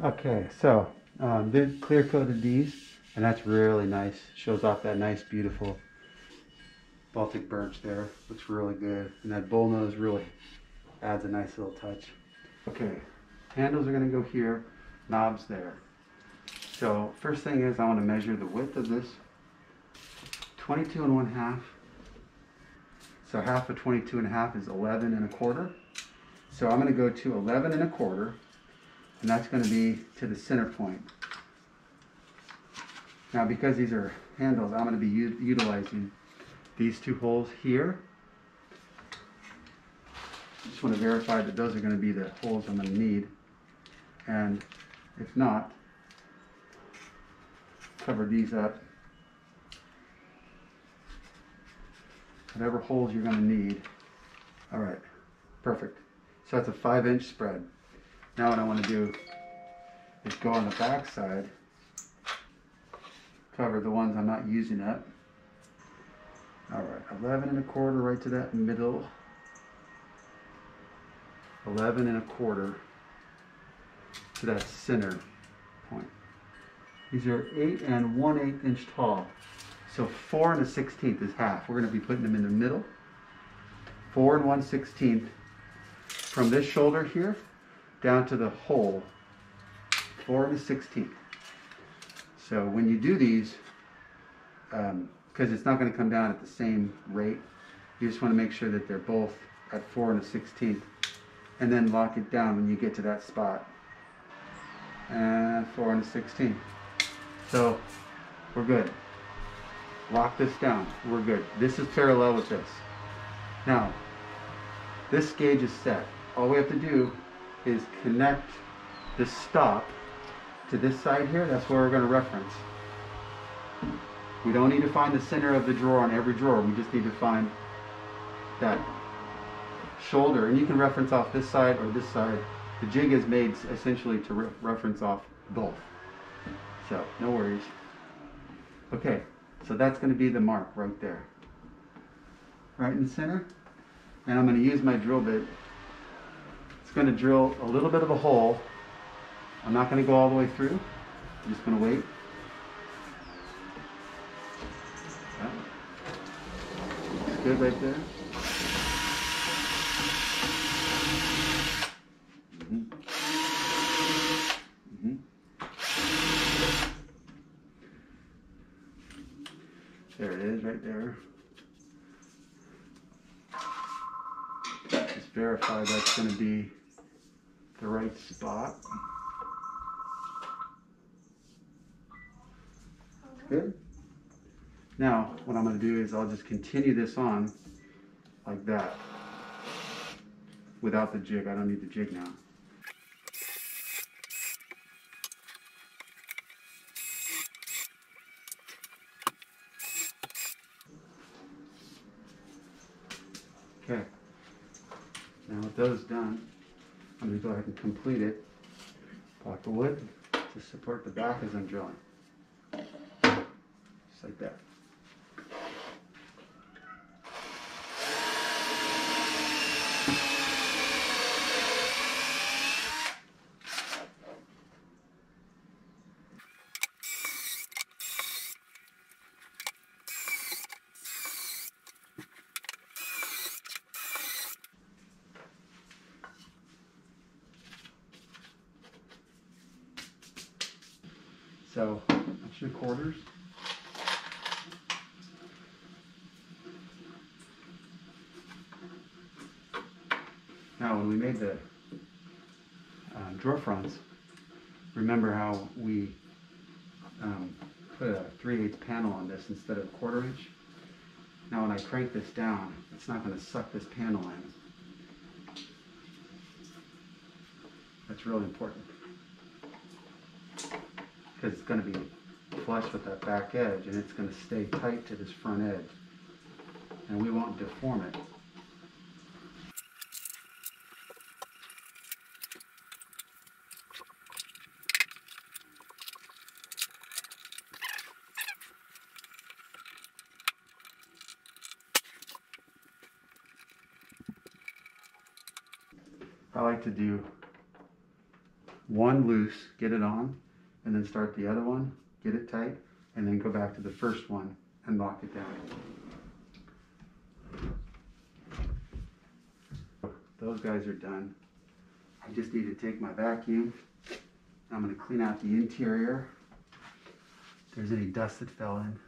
Okay, so they clear coated these, and that's really nice. Shows off that nice, beautiful Baltic birch there. Looks really good, and that bull nose really adds a nice little touch. Okay, handles are going to go here, knobs there. So first thing is I want to measure the width of this. 22 and 1/2. So half of 22 and a half is 11 and a quarter. So I'm going to go to 11 and a quarter, and that's going to be to the center point. Now because these are handles, I'm going to be utilizing these two holes here. Just want to verify that those are going to be the holes I'm going to need. And if not, cover these up. Whatever holes you're going to need. All right, perfect. So that's a 5-inch spread. Now what I want to do is go on the back side, cover the ones I'm not using up. All right, 11 and a quarter right to that middle. 11 and a quarter to that center point. These are 8 and 1/8 inch tall. So 4 and 1/16 is half. We're going to be putting them in the middle. 4 and 1/16 from this shoulder here down to the hole. 4 and 1/16. So when you do these, because it's not going to come down at the same rate, you just want to make sure that they're both at 4 and 1/16, and then lock it down when you get to that spot. And 4 and 1/16. So we're good. Lock this down. We're good. This is parallel with this. Now, this gauge is set. All we have to do is connect the stop to this side here. That's where we're going to reference. We don't need to find the center of the drawer on every drawer. We just need to find that shoulder. And you can reference off this side or this side. The jig is made essentially to reference off both. So, no worries. Okay, so that's going to be the mark right there. Right in the center. And I'm going to use my drill bit. It's going to drill a little bit of a hole. I'm not going to go all the way through. I'm just going to wait. Yeah. Looks good right there. There it is right there. Just verify that's going to be the right spot. Good. Now what I'm going to do is I'll just continue this on like that without the jig. I don't need the jig now. Okay, now with those done, I'm going to go ahead and complete it. Block of wood to support the back as I'm drilling. Just like that. So that's your quarters. Now when we made the drawer fronts, remember how we put a 3/8 panel on this instead of 1/4 inch? Now when I crank this down, it's not going to suck this panel in. That's really important, because it's going to be flush with that back edge, and it's going to stay tight to this front edge, and we won't deform it. I like to do one loose, get it on, and then start the other one, get it tight, and then go back to the first one and lock it down. Those guys are done. I just need to take my vacuum. I'm going to clean out the interior. If there's any dust that fell in.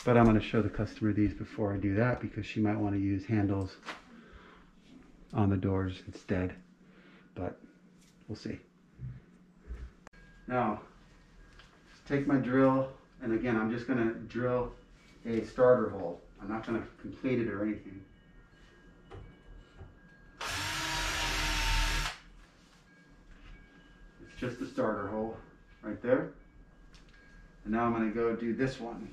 But I'm going to show the customer these before I do that because she might want to use handles on the doors instead. But we'll see. Now, just take my drill, and again, I'm just going to drill a starter hole. I'm not going to complete it or anything. It's just a starter hole right there. And now I'm going to go do this one.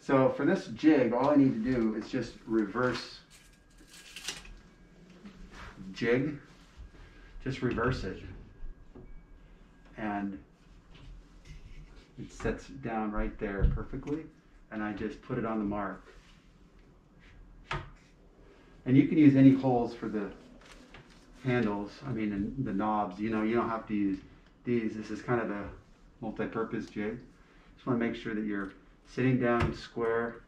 So for this jig, all I need to do is just reverse jig. Just reverse it. And it sets down right there perfectly. And I just put it on the mark. And you can use any holes for the handles, and the knobs. You don't have to use these. This is kind of a multi-purpose jig. Just want to make sure that you're sitting down square.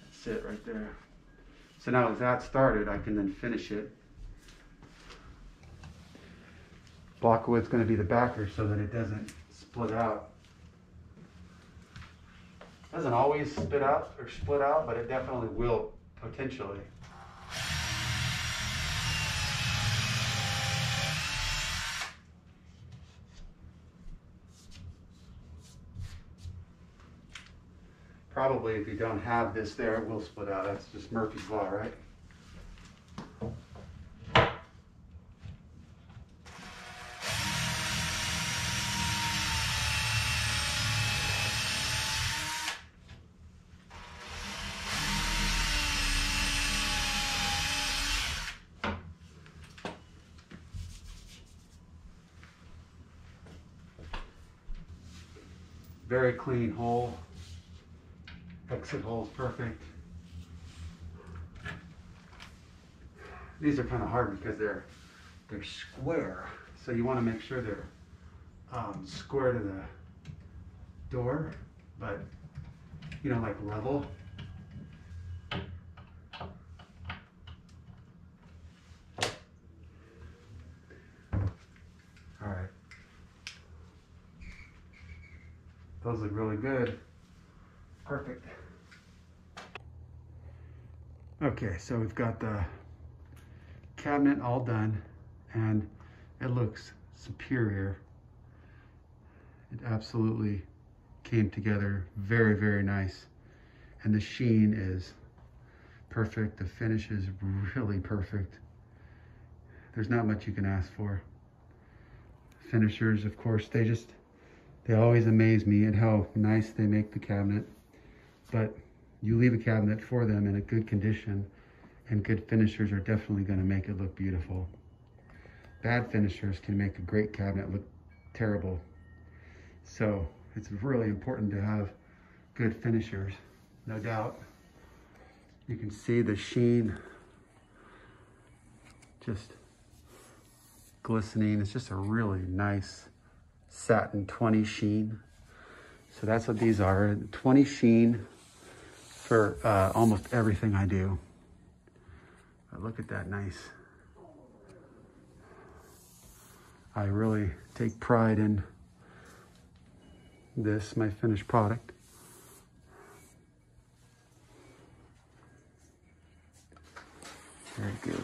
That's it right there. So now with that started, I can then finish it. Block of wood's going to be the backer so that it doesn't split out. Doesn't always split out, but it definitely will potentially. Probably if you don't have this there, it will split out. That's just Murphy's Law, right? Very clean hole. Exit hole's perfect. These are kind of hard because they're square, so you want to make sure they're square to the door, but like level. All right. Those look really good. Perfect. Okay, so we've got the cabinet all done and it looks superior. It absolutely came together very, very nice. And the sheen is perfect. The finish is really perfect. There's not much you can ask for. Finishers, of course, they always amaze me at how nice they make the cabinet. But you leave a cabinet for them in a good condition, and good finishers are definitely going to make it look beautiful. Bad finishers can make a great cabinet look terrible. So it's really important to have good finishers, no doubt. You can see the sheen just glistening. It's just a really nice satin 20 sheen. So that's what these are, 20 sheen for almost everything I do. But look at that nice. I really take pride in this, my finished product. Very good.